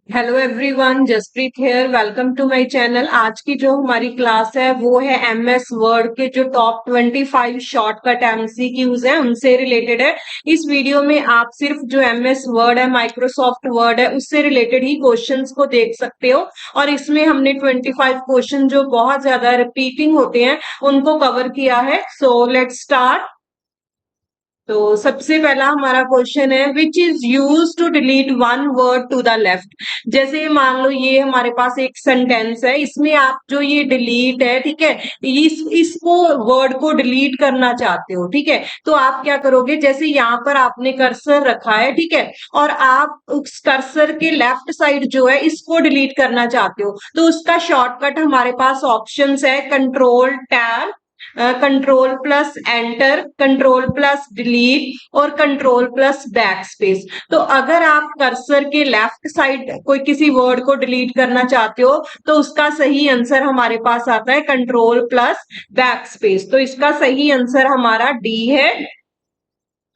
Hello everyone, Jaspreet here. Welcome to my channel. आज की जो हमारी क्लास है वो है एमएस वर्ड के जो टॉप 25 शॉर्टकट एमसीक्यूज हैं उनसे रिलेटेड है। इस वीडियो में आप सिर्फ जो एमएस वर्ड है, माइक्रोसॉफ्ट वर्ड है, उससे रिलेटेड ही क्वेश्चंस को देख सकते हो। और इसमें हमने 25 क्वेश्चन जो बहुत ज्यादा रिपीटिंग होते हैं उनको कवर किया है। So let's start. तो सबसे पहला हमारा क्वेश्चन है which is use to delete one word to the left. जैसे मान लो ये हमारे पास एक सेंटेंस है, इसमें आप जो ये डिलीट है, ठीक है, इसको वर्ड को डिलीट करना चाहते हो, ठीक है, तो आप क्या करोगे? जैसे यहाँ पर आपने कर्सर रखा है, ठीक है, और आप उस कर्सर के लेफ्ट साइड जो है इसको डिलीट करना चाहते हो, तो उसका शॉर्टकट हमारे पास ऑप्शंस है control tab, control plus enter, control plus delete और कंट्रोल प्लस बैक स्पेस। तो अगर आप कर्सर के लेफ्ट साइड कोई किसी वर्ड को डिलीट करना चाहते हो तो उसका सही आंसर हमारे पास आता है कंट्रोल प्लस बैक स्पेस। तो इसका सही आंसर हमारा डी है।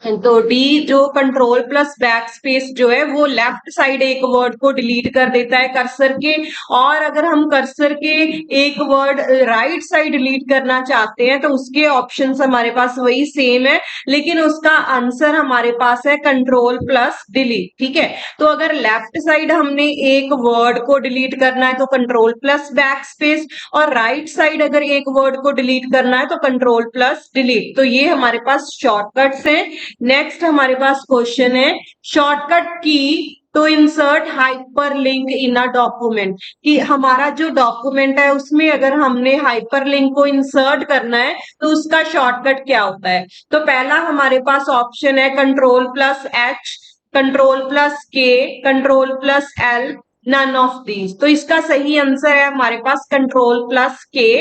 तो डी जो कंट्रोल प्लस बैक स्पेस जो है वो लेफ्ट साइड एक वर्ड को डिलीट कर देता है कर्सर के। और अगर हम कर्सर के एक वर्ड राइट साइड डिलीट करना चाहते हैं तो उसके ऑप्शंस हमारे पास वही सेम है, लेकिन उसका आंसर हमारे पास है कंट्रोल प्लस डिलीट। ठीक है, तो अगर लेफ्ट साइड हमने एक वर्ड को डिलीट करना है तो कंट्रोल प्लस बैक स्पेस, और राइट साइड अगर एक वर्ड को डिलीट करना है तो कंट्रोल प्लस डिलीट। तो ये हमारे पास शॉर्टकट्स हैं। नेक्स्ट हमारे पास क्वेश्चन है shortcut key to insert hyperlink in a document. कि हमारा जो डॉक्यूमेंट है उसमें अगर हमने हाइपरलिंक को इंसर्ट करना है तो उसका शॉर्टकट क्या होता है? तो पहला हमारे पास ऑप्शन है control plus H, control plus K, control plus L, none of these. तो इसका सही आंसर है हमारे पास कंट्रोल प्लस के।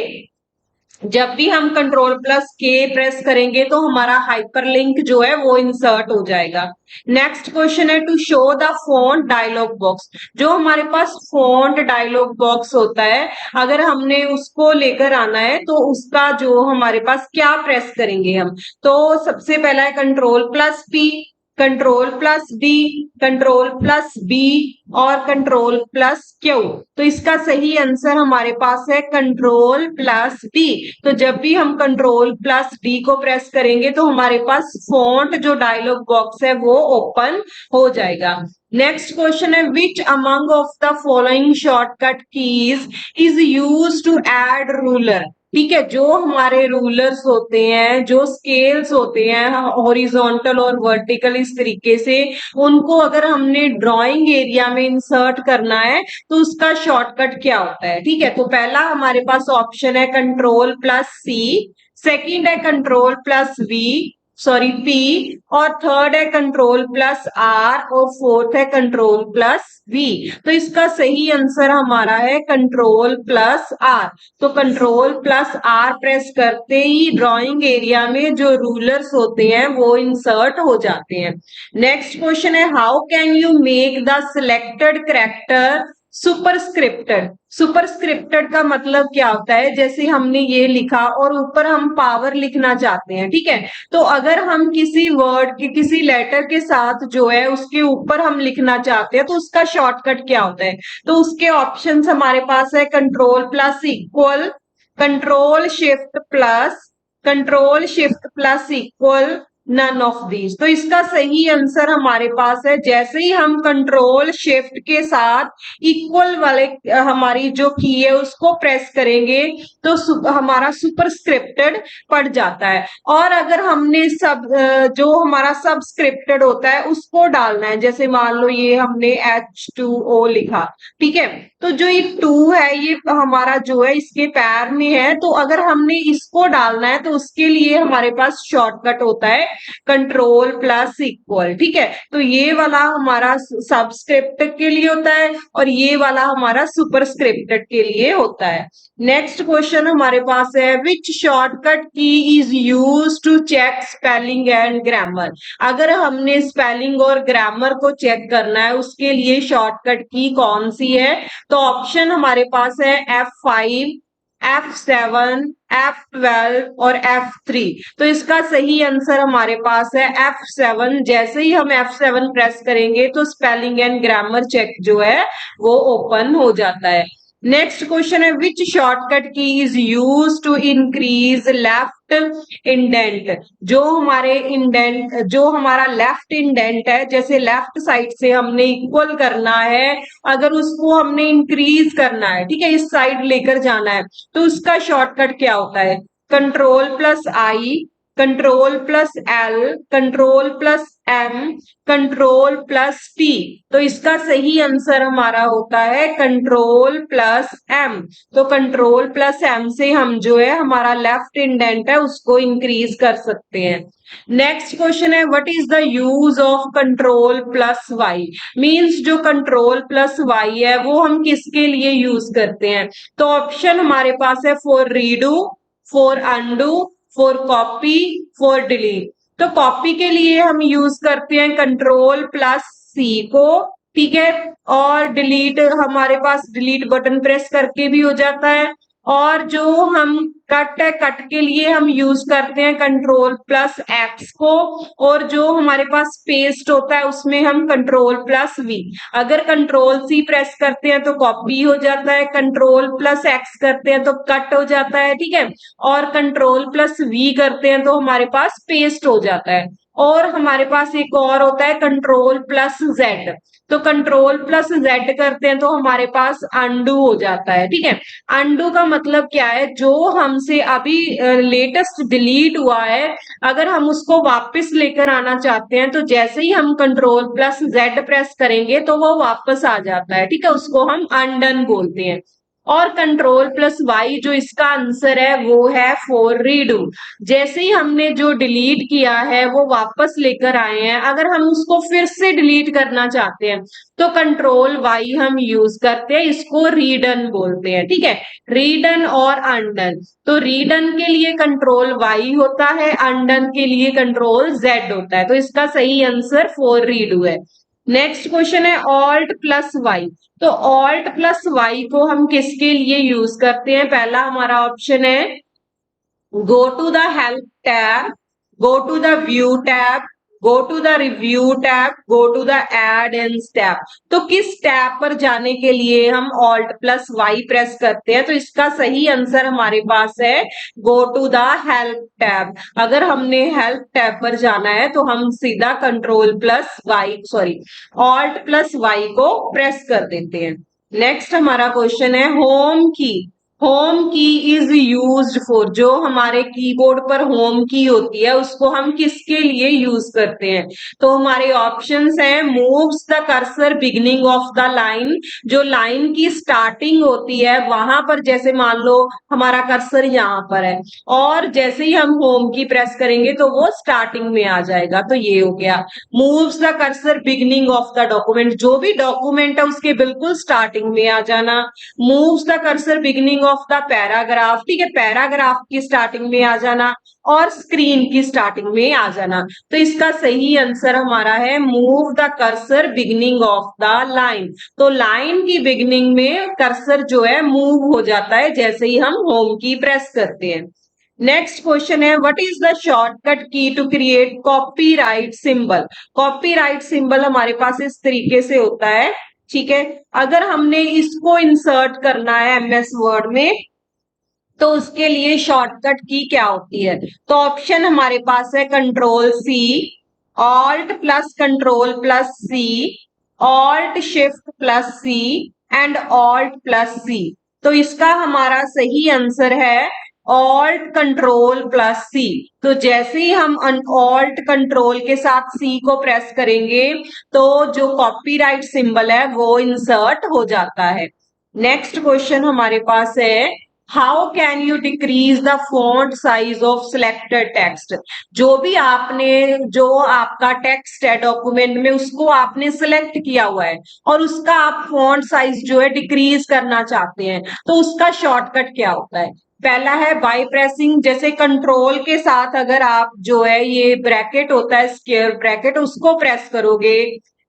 जब भी हम कंट्रोल प्लस के प्रेस करेंगे तो हमारा हाइपरलिंक जो है वो इंसर्ट हो जाएगा। नेक्स्ट क्वेश्चन है to show the font dialog box. जो हमारे पास फॉन्ट डायलॉग बॉक्स होता है, अगर हमने उसको लेकर आना है तो उसका जो हमारे पास क्या प्रेस करेंगे हम? तो सबसे पहला है control plus P, control plus D, control plus B और कंट्रोल प्लस क्यू। तो इसका सही आंसर हमारे पास है कंट्रोल प्लस डी। तो जब भी हम कंट्रोल प्लस डी को प्रेस करेंगे तो हमारे पास फॉन्ट जो डायलॉग बॉक्स है वो ओपन हो जाएगा। नेक्स्ट क्वेश्चन है which among of the following shortcut keys is use to add ruler. ठीक है, जो हमारे रूलर्स होते हैं, जो स्केल्स होते हैं हॉरिजॉन्टल और वर्टिकल, इस तरीके से उनको अगर हमने ड्राइंग एरिया में इंसर्ट करना है तो उसका शॉर्टकट क्या होता है? ठीक है, तो पहला हमारे पास ऑप्शन है कंट्रोल प्लस सी, सेकंड है control plus V, sorry P, और थर्ड है कंट्रोल प्लस आर, और फोर्थ है कंट्रोल प्लस वी। तो इसका सही आंसर हमारा है कंट्रोल प्लस आर। तो कंट्रोल प्लस आर प्रेस करते ही ड्राइंग एरिया में जो रूलर्स होते हैं वो इंसर्ट हो जाते हैं। नेक्स्ट क्वेश्चन है how can you make the selected character superscripted. Superscripted का मतलब क्या होता है? जैसे हमने ये लिखा और ऊपर हम पावर लिखना चाहते हैं, ठीक है, तो अगर हम किसी वर्ड के किसी लेटर के साथ जो है उसके ऊपर हम लिखना चाहते हैं तो उसका शॉर्टकट क्या होता है? तो उसके ऑप्शंस हमारे पास है control plus equal, control shift plus, control shift plus equal, none of these. तो इसका सही आंसर हमारे पास है जैसे ही हम कंट्रोल शिफ्ट के साथ इक्वल वाले हमारी जो की है उसको प्रेस करेंगे तो हमारा सुपरस्क्रिप्टेड पड़ जाता है। और अगर हमने जो हमारा सबस्क्रिप्टेड होता है उसको डालना है, जैसे मान लो ये हमने H2O लिखा, ठीक है, तो जो ये 2 है ये हमारा जो है इसके पैर में है, तो अगर हमने इसको डालना है तो उसके लिए हमारे पास शॉर्टकट होता है कंट्रोल प्लस इक्वल। ठीक है, तो ये वाला हमारा सबस्क्रिप्ट के लिए होता है और ये वाला हमारा सुपरस्क्रिप्टेड के लिए होता है। नेक्स्ट क्वेश्चन हमारे पास है which shortcut key is use to check spelling and grammar. अगर हमने स्पेलिंग और ग्रामर को चेक करना है उसके लिए शॉर्टकट की कौन सी है? तो ऑप्शन हमारे पास है F5, F7, F12 और F3। तो इसका सही आंसर हमारे पास है F7। जैसे ही हम F7 प्रेस करेंगे तो स्पेलिंग एंड ग्रामर चेक जो है वो ओपन हो जाता है। नेक्स्ट क्वेश्चन है, which shortcut key is use to increase left indent. जो हमारा लेफ्ट इंडेंट है, जैसे लेफ्ट साइड से हमने इक्वल करना है, अगर उसको हमने इंक्रीज करना है, ठीक है, इस साइड लेकर जाना है, तो उसका शॉर्टकट क्या होता है? Control plus I, control plus L, control plus M, control plus T. तो इसका सही आंसर हमारा होता है कंट्रोल प्लस एम। तो कंट्रोल प्लस एम से हम जो है हमारा लेफ्ट इंडेंट है उसको इंक्रीज कर सकते हैं। नेक्स्ट क्वेश्चन है, what is the use of control plus Y. Means जो कंट्रोल प्लस वाई है वो हम किसके लिए यूज करते हैं? तो ऑप्शन हमारे पास है for redo, for undo, for copy, for delete. तो कॉपी के लिए हम यूज करते हैं कंट्रोल प्लस सी को, ठीक है, और डिलीट हमारे पास डिलीट बटन प्रेस करके भी हो जाता है। और जो हम कट है, कट के लिए हम यूज करते हैं कंट्रोल प्लस एक्स को, और जो हमारे पास पेस्ट होता है उसमें हम कंट्रोल प्लस वी। अगर कंट्रोल सी प्रेस करते हैं तो कॉपी हो जाता है, कंट्रोल प्लस एक्स करते हैं तो कट हो जाता है, ठीक है, और कंट्रोल प्लस वी करते हैं तो हमारे पास पेस्ट हो जाता है। और हमारे पास एक और होता है कंट्रोल प्लस जेड। तो कंट्रोल प्लस जेड करते हैं तो हमारे पास अंडू हो जाता है, ठीक है। अंडू का मतलब क्या है? जो हमसे अभी लेटेस्ट डिलीट हुआ है, अगर हम उसको वापस लेकर आना चाहते हैं तो जैसे ही हम कंट्रोल प्लस जेड प्रेस करेंगे तो वो वापस आ जाता है, ठीक है, उसको हम अनडन बोलते हैं। और कंट्रोल प्लस वाई जो इसका आंसर है वो है फॉर रीडू। जैसे ही हमने जो डिलीट किया है वो वापस लेकर आए हैं, अगर हम उसको फिर से डिलीट करना चाहते हैं तो कंट्रोल वाई हम यूज करते हैं, इसको रीडन बोलते हैं, ठीक है, रीडन और अनडन। तो रीडन के लिए कंट्रोल वाई होता है, अनडन के लिए कंट्रोल जेड होता है। तो इसका सही आंसर फॉर रीडू है। नेक्स्ट क्वेश्चन है ऑल्ट प्लस वाई। तो ऑल्ट प्लस वाई को हम किसके लिए यूज करते हैं? पहला हमारा ऑप्शन है go to the help tab, go to the view tab, go to the review tab, go to the add-ins tab। तो किस टैब पर जाने के लिए हम Alt प्लस वाई प्रेस करते हैं? तो इसका सही आंसर हमारे पास है go to the help tab। अगर हमने हेल्प टैब पर जाना है तो हम सीधा control plus Y sorry Alt plus Y को प्रेस कर देते हैं। नेक्स्ट हमारा क्वेश्चन है होम की। होम की इज यूज्ड फॉर। जो हमारे कीबोर्ड पर होम की होती है उसको हम किसके लिए यूज करते हैं? तो हमारे ऑप्शंस हैं moves the cursor beginning of the line. जो लाइन की स्टार्टिंग होती है वहां पर, जैसे मान लो हमारा कर्सर यहाँ पर है और जैसे ही हम होम की प्रेस करेंगे तो वो स्टार्टिंग में आ जाएगा, तो ये हो गया moves the cursor beginning of the document. जो भी डॉक्यूमेंट है उसके बिल्कुल स्टार्टिंग में आ जाना। Moves the cursor beginning of the paragraph, ठीक है, पैराग्राफ की स्टार्टिंग में आ जाना और स्क्रीन की स्टार्टिंग में आ जाना। तो इसका सही आंसर हमारा है move the cursor beginning of the line. तो लाइन की बिगिनिंग में कर्सर जो है मूव हो जाता है जैसे ही हम होम की प्रेस करते हैं। नेक्स्ट क्वेश्चन है what is the shortcut key to create copyright symbol. Copyright symbol हमारे पास इस तरीके से होता है, ठीक है। अगर हमने इसको इंसर्ट करना है एमएस वर्ड में तो उसके लिए शॉर्टकट की क्या होती है? तो ऑप्शन हमारे पास है control C, alt plus control plus C, alt shift plus C and alt plus C. तो इसका हमारा सही आंसर है ऑल्ट कंट्रोल प्लस सी। तो जैसे ही हम ऑल्ट कंट्रोल के साथ सी को प्रेस करेंगे तो जो कॉपीराइट सिंबल है वो इंसर्ट हो जाता है। नेक्स्ट क्वेश्चन हमारे पास है how can you decrease the font size of selected text. जो आपका टेक्स्ट है डॉक्यूमेंट में उसको आपने सिलेक्ट किया हुआ है और उसका आप फॉन्ट साइज जो है डिक्रीज करना चाहते हैं तो उसका शॉर्टकट क्या होता है? पहला है बाय प्रेसिंग, जैसे कंट्रोल के साथ अगर आप जो है ये ब्रैकेट होता है स्क्वायर ब्रैकेट उसको प्रेस करोगे,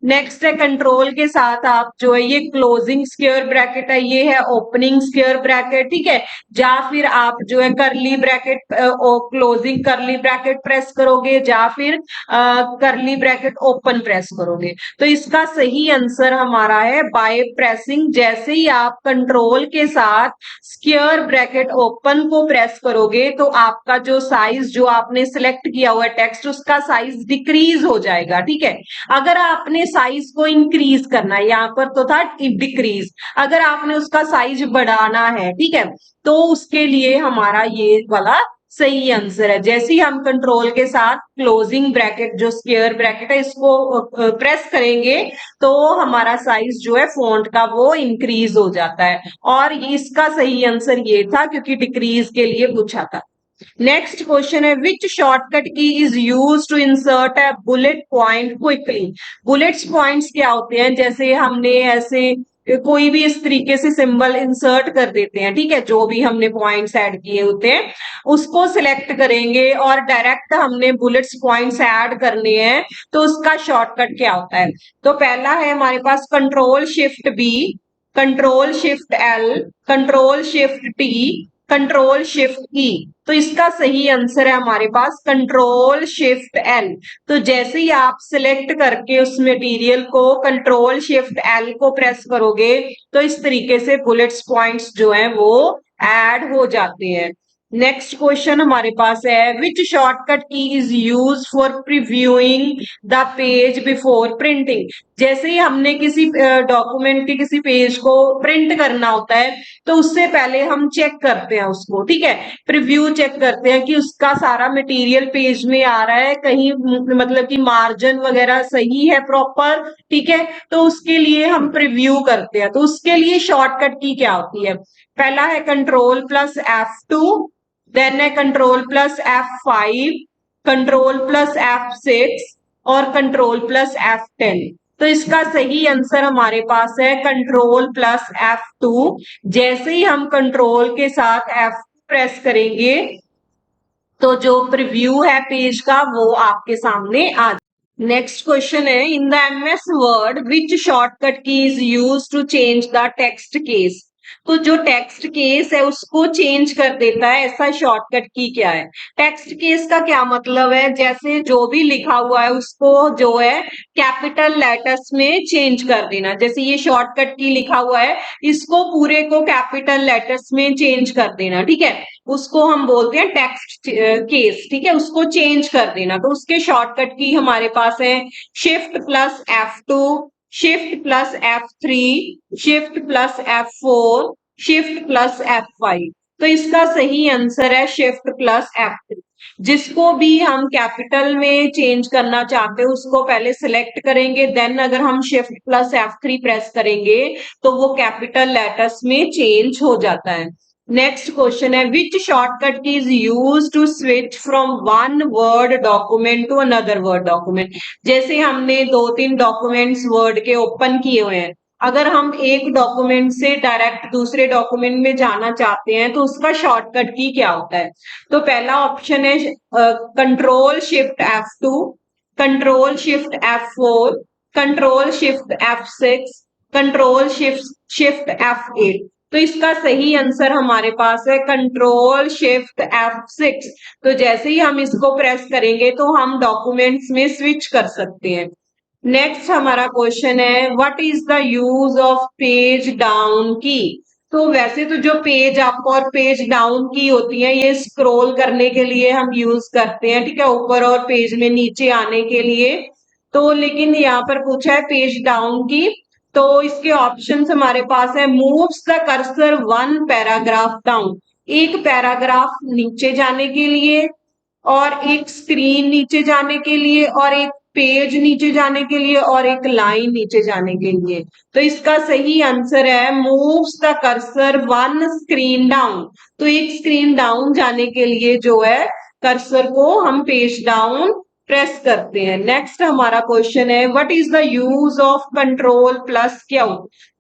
नेक्स्ट है कंट्रोल के साथ आप जो है ये क्लोजिंग स्क्वायर ब्रैकेट है, ये है ओपनिंग स्क्वायर ब्रैकेट, ठीक है। या फिर आप जो है करली ब्रैकेट क्लोजिंग करली ब्रैकेट प्रेस करोगे, या फिर करली ब्रैकेट ओपन प्रेस करोगे। तो इसका सही आंसर हमारा है बाय प्रेसिंग। जैसे ही आप कंट्रोल के साथ स्क्वायर ब्रैकेट ओपन को प्रेस करोगे तो आपका जो साइज जो आपने सिलेक्ट किया हुआ है टेक्स्ट, उसका साइज डिक्रीज हो जाएगा, ठीक है। अगर आपने साइज को इंक्रीज करना है, यहाँ पर तो था डिक्रीज, अगर आपने उसका साइज बढ़ाना है, ठीक है, तो उसके लिए हमारा ये वाला सही आंसर है। जैसे ही हम कंट्रोल के साथ क्लोजिंग ब्रैकेट जो स्क्वायर ब्रैकेट है इसको प्रेस करेंगे तो हमारा साइज जो है फॉन्ट का वो इंक्रीज हो जाता है। और इसका सही आंसर ये था क्योंकि डिक्रीज के लिए पूछा था। नेक्स्ट क्वेश्चन है which shortcut key is use to insert a bullet point quickly. Bullets points क्या होते हैं, जैसे हमने ऐसे कोई भी इस तरीके से सिंबल इंसर्ट कर देते हैं, ठीक है, जो भी हमने पॉइंट्स ऐड किए होते हैं उसको सिलेक्ट करेंगे और डायरेक्ट हमने बुलेट्स पॉइंट्स ऐड करने हैं, तो उसका शॉर्टकट क्या होता है। तो पहला है हमारे पास control shift B, control shift L, control shift T, control shift E. तो इसका सही आंसर है हमारे पास कंट्रोल शिफ्ट एल। तो जैसे ही आप सिलेक्ट करके उस मटेरियल को कंट्रोल शिफ्ट एल को प्रेस करोगे तो इस तरीके से बुलेट्स पॉइंट्स जो हैं वो ऐड हो जाते हैं। नेक्स्ट क्वेश्चन हमारे पास है which shortcut key is use for previewing the page before printing. जैसे ही हमने किसी डॉक्यूमेंट के किसी पेज को प्रिंट करना होता है तो उससे पहले हम चेक करते हैं उसको, ठीक है, प्रीव्यू चेक करते हैं कि उसका सारा मटेरियल पेज में आ रहा है, कहीं मतलब कि मार्जिन वगैरह सही है प्रॉपर, ठीक है, तो उसके लिए हम प्रीव्यू करते हैं। तो उसके लिए शॉर्टकट की क्या होती है, पहला है कंट्रोल प्लस F2, देन है control plus F5, control plus F6 और कंट्रोल प्लस F10। तो इसका सही आंसर हमारे पास है कंट्रोल प्लस F2। जैसे ही हम कंट्रोल के साथ F प्रेस करेंगे तो जो प्रीव्यू है पेज का वो आपके सामने आ। नेक्स्ट क्वेश्चन है in the MS Word which shortcut key is use to change the text case. तो जो टेक्स्ट केस है उसको चेंज कर देता है, ऐसा शॉर्टकट की क्या है। टेक्स्ट केस का क्या मतलब है, जैसे जो भी लिखा हुआ है उसको जो है कैपिटल लेटर्स में चेंज कर देना। जैसे ये शॉर्टकट की लिखा हुआ है इसको पूरे को कैपिटल लेटर्स में चेंज कर देना, ठीक है, उसको हम बोलते हैं टेक्स्ट केस, ठीक है, उसको चेंज कर देना। तो उसके शॉर्टकट की हमारे पास है shift plus F2, shift plus F3, shift plus F4, shift plus F5। तो इसका सही आंसर है शिफ्ट प्लस F3। जिसको भी हम कैपिटल में चेंज करना चाहते हैं उसको पहले सिलेक्ट करेंगे, देन अगर हम शिफ्ट प्लस F3 प्रेस करेंगे तो वो कैपिटल लेटर्स में चेंज हो जाता है। नेक्स्ट क्वेश्चन है which shortcut key is use to switch from one word document to another word document. जैसे हमने 2-3 डॉक्यूमेंट्स वर्ड के ओपन किए हुए हैं, अगर हम एक डॉक्यूमेंट से डायरेक्ट दूसरे डॉक्यूमेंट में जाना चाहते हैं तो उसका शॉर्टकट की क्या होता है। तो पहला ऑप्शन है control shift F2, control shift F4, control shift F6, control shift F8। तो इसका सही आंसर हमारे पास है कंट्रोल शिफ्ट F6। तो जैसे ही हम इसको प्रेस करेंगे तो हम डॉक्यूमेंट्स में स्विच कर सकते हैं। नेक्स्ट हमारा क्वेश्चन है what is the use of page down की। तो वैसे तो जो पेज अप और पेज डाउन की होती है ये स्क्रॉल करने के लिए हम यूज करते हैं, ठीक है, ऊपर और पेज में नीचे आने के लिए। तो लेकिन यहाँ पर पूछा है पेज डाउन की, तो इसके ऑप्शंस हमारे पास है moves the cursor one paragraph down, एक पैराग्राफ नीचे जाने के लिए, और एक स्क्रीन नीचे जाने के लिए, और एक पेज नीचे जाने के लिए, और एक लाइन नीचे जाने के लिए। तो इसका सही आंसर है moves the cursor one screen down. तो एक स्क्रीन डाउन जाने के लिए जो है कर्सर को हम पेज डाउन प्रेस करते हैं। नेक्स्ट हमारा क्वेश्चन है what is the use of control plus Q.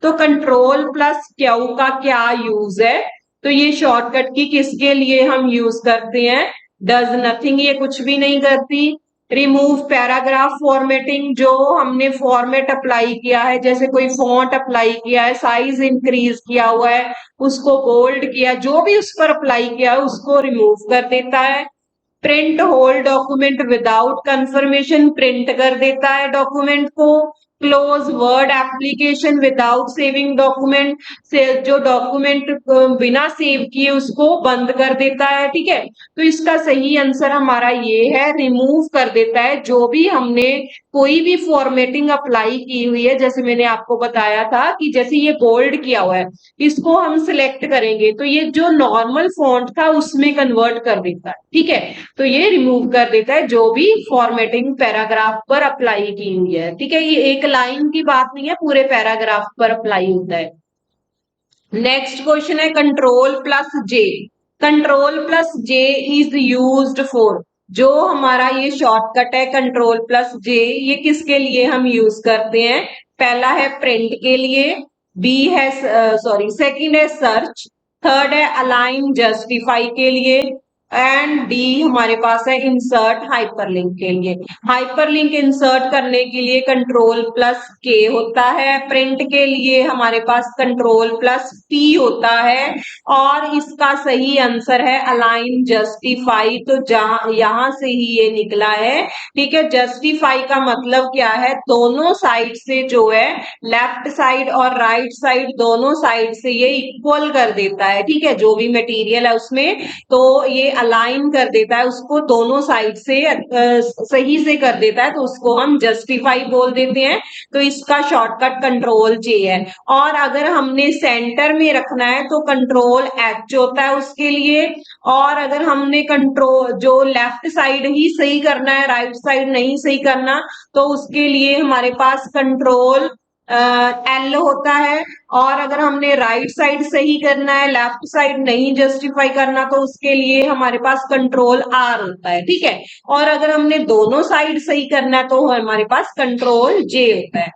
तो कंट्रोल प्लस क्यू का क्या यूज है, तो ये शॉर्टकट की किसके लिए हम यूज करते हैं, डज नथिंग, ये कुछ भी नहीं करती। रिमूव पैराग्राफ फॉर्मेटिंग, जो हमने फॉर्मेट अप्लाई किया है, जैसे कोई फॉन्ट अप्लाई किया है, साइज इंक्रीज किया हुआ है, उसको बोल्ड किया, जो भी उस पर अप्लाई किया है उसको रिमूव कर देता है। Print whole document without confirmation, print कर देता है डॉक्यूमेंट को। Close word application without saving document, से जो डॉक्यूमेंट बिना सेव किए उसको बंद कर देता है। ठीक है, तो इसका सही आंसर हमारा ये है, रिमूव कर देता है। जो भी हमने कोई भी फॉर्मेटिंग अप्लाई की हुई है, जैसे मैंने आपको बताया था कि जैसे ये बोल्ड किया हुआ है, इसको हम सिलेक्ट करेंगे तो ये जो नॉर्मल फॉन्ट था उसमें कन्वर्ट कर देता है। ठीक है, तो ये रिमूव कर देता है जो भी फॉर्मेटिंग पैराग्राफ पर अप्लाई की हुई है। ठीक है, ये एक लाइन की बात नहीं है, पूरे पैराग्राफ पर अप्लाई होता है। नेक्स्ट क्वेश्चन है control plus J. Control plus J is used for, जो हमारा ये शॉर्टकट है कंट्रोल प्लस जे, ये किसके लिए हम यूज करते हैं? पहला है प्रिंट के लिए, बी है सेकंड है सर्च, थर्ड है अलाइन जस्टिफाई के लिए, एंड डी हमारे पास है इंसर्ट हाइपरलिंक के लिए। हाइपरलिंक इंसर्ट करने के लिए कंट्रोल प्लस के होता है, प्रिंट के लिए हमारे पास कंट्रोल प्लस पी होता है, और इसका सही आंसर है अलाइन जस्टिफाई। तो जहां यहां से ही ये निकला है। ठीक है, जस्टिफाई का मतलब क्या है? दोनों साइड से जो है, लेफ्ट साइड और राइट साइड दोनों साइड से ये इक्वल कर देता है। ठीक है, जो भी मटेरियल है उसमें, तो ये अलाइन कर देता है उसको दोनों साइड से, सही से कर देता है, तो उसको हम जस्टिफाई बोल देते हैं। तो इसका शॉर्टकट कंट्रोल जे है। और अगर हमने सेंटर में रखना है तो कंट्रोल एच होता है उसके लिए। और अगर हमने कंट्रोल जो लेफ्ट साइड ही सही करना है, राइट साइड नहीं सही करना, तो उसके लिए हमारे पास कंट्रोल एल होता है। और अगर हमने राइट साइड सही करना है, लेफ्ट साइड नहीं जस्टिफाई करना, तो उसके लिए हमारे पास कंट्रोल आर होता है। ठीक है, और अगर हमने दोनों साइड सही करना है तो हमारे पास कंट्रोल जे होता है।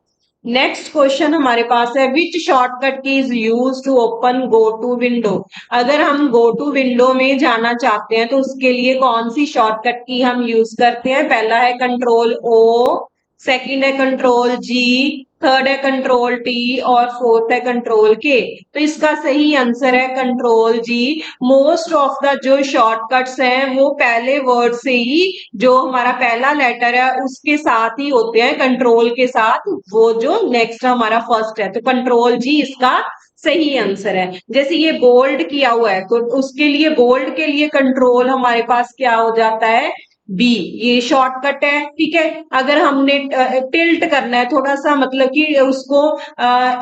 नेक्स्ट क्वेश्चन हमारे पास है which shortcut key is use to open go to window. अगर हम गो टू विंडो में जाना चाहते हैं तो उसके लिए कौन सी शॉर्टकट की हम यूज करते हैं? पहला है कंट्रोल ओ, सेकंड है कंट्रोल जी, थर्ड है कंट्रोल टी, और फोर्थ है कंट्रोल के। तो इसका सही आंसर है control G. Most of the जो शॉर्टकट्स हैं वो पहले वर्ड से ही, जो हमारा पहला लेटर है उसके साथ ही होते हैं, कंट्रोल के साथ, वो जो नेक्स्ट हमारा फर्स्ट है, तो कंट्रोल जी इसका सही आंसर है। जैसे ये बोल्ड किया हुआ है तो उसके लिए, बोल्ड के लिए कंट्रोल हमारे पास क्या हो जाता है? बी, ये शॉर्टकट है। ठीक है, अगर हमने टिल्ट करना है थोड़ा सा, मतलब कि उसको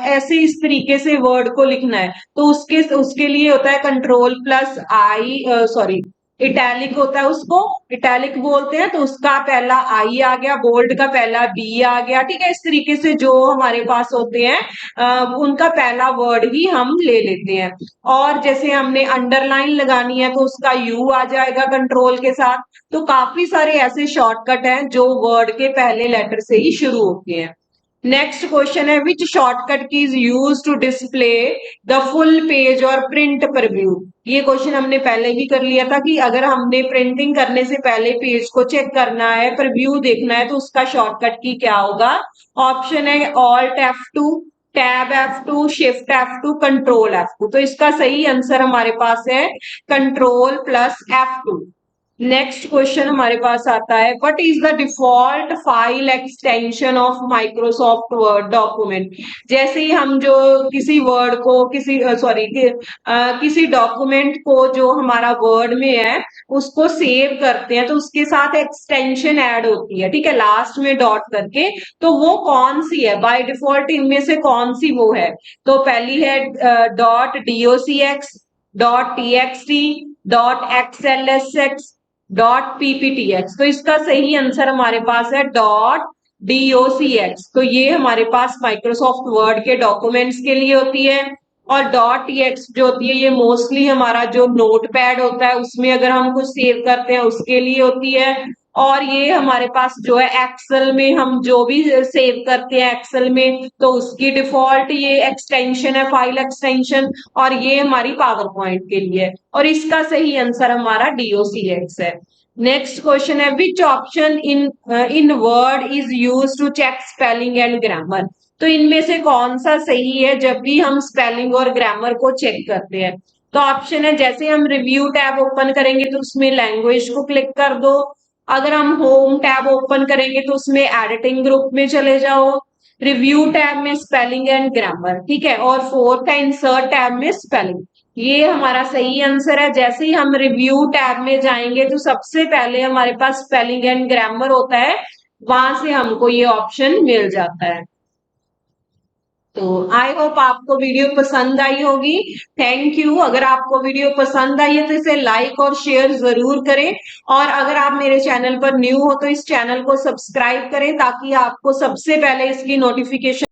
ऐसे इस तरीके से वर्ड को लिखना है, तो उसके उसके लिए होता है कंट्रोल प्लस आई, सॉरी इटैलिक होता है, उसको इटैलिक बोलते हैं। तो उसका पहला आई आ गया, बोल्ड का पहला बी आ गया। ठीक है, इस तरीके से जो हमारे पास होते हैं उनका पहला वर्ड ही हम ले लेते हैं। और जैसे हमने अंडरलाइन लगानी है तो उसका यू आ जाएगा कंट्रोल के साथ। तो काफी सारे ऐसे शॉर्टकट हैं जो वर्ड के पहले लेटर से ही शुरू होते हैं। नेक्स्ट क्वेश्चन है which shortcut key is use to display the full page और प्रिंट प्रीव्यू। ये क्वेश्चन हमने पहले भी कर लिया था कि अगर हमने प्रिंटिंग करने से पहले पेज को चेक करना है, प्रीव्यू देखना है, तो उसका शॉर्टकट की क्या होगा? ऑप्शन है alt F2, tab F2, shift F2, control F2। तो इसका सही आंसर हमारे पास है control plus F2। Next question हमारे पास आता है what is the default file extension of Microsoft word document. जैसे ही हम जो किसी वर्ड को, किसी डॉक्यूमेंट को जो हमारा वर्ड में है उसको सेव करते हैं, तो उसके साथ एक्सटेंशन ऐड होती है। ठीक है, लास्ट में डॉट करके, तो वो कौन सी है बाय डिफॉल्ट? इनमें से कौन सी वो है? तो पहली है dot docx, dot txt, dot xlsx, dot pptx। तो इसका सही आंसर हमारे पास है डॉट docx। तो ये हमारे पास माइक्रोसॉफ्ट वर्ड के डॉक्यूमेंट्स के लिए होती है। और डॉट टीएक्स जो होती है ये मोस्टली हमारा जो नोट पैड होता है उसमें अगर हम कुछ सेव करते हैं उसके लिए होती है। और ये हमारे पास जो है एक्सेल में हम जो भी सेव करते हैं एक्सेल में, तो उसकी डिफॉल्ट ये एक्सटेंशन है, फाइल एक्सटेंशन। और ये हमारी पावर पॉइंट के लिए है। और इसका सही आंसर हमारा docx है। नेक्स्ट क्वेश्चन है which option in word is use to check spelling and grammar. तो इनमें से कौन सा सही है जब भी हम स्पेलिंग और ग्रामर को चेक करते हैं। तो ऑप्शन है जैसे हम रिव्यू टैब ओपन करेंगे तो उसमें लैंग्वेज को क्लिक कर दो। अगर हम होम टैब ओपन करेंगे तो उसमें एडिटिंग ग्रुप में चले जाओ। रिव्यू टैब में स्पेलिंग एंड ग्रामर, ठीक है। और फोर्थ है इंसर्ट टैब में स्पेलिंग। ये हमारा सही आंसर है। जैसे ही हम रिव्यू टैब में जाएंगे तो सबसे पहले हमारे पास स्पेलिंग एंड ग्रामर होता है, वहां से हमको ये ऑप्शन मिल जाता है। तो आई होप आपको वीडियो पसंद आई होगी। Thank you. अगर आपको वीडियो पसंद आई है तो इसे लाइक और शेयर जरूर करें। और अगर आप मेरे चैनल पर न्यू हो तो इस चैनल को सब्सक्राइब करें ताकि आपको सबसे पहले इसकी नोटिफिकेशन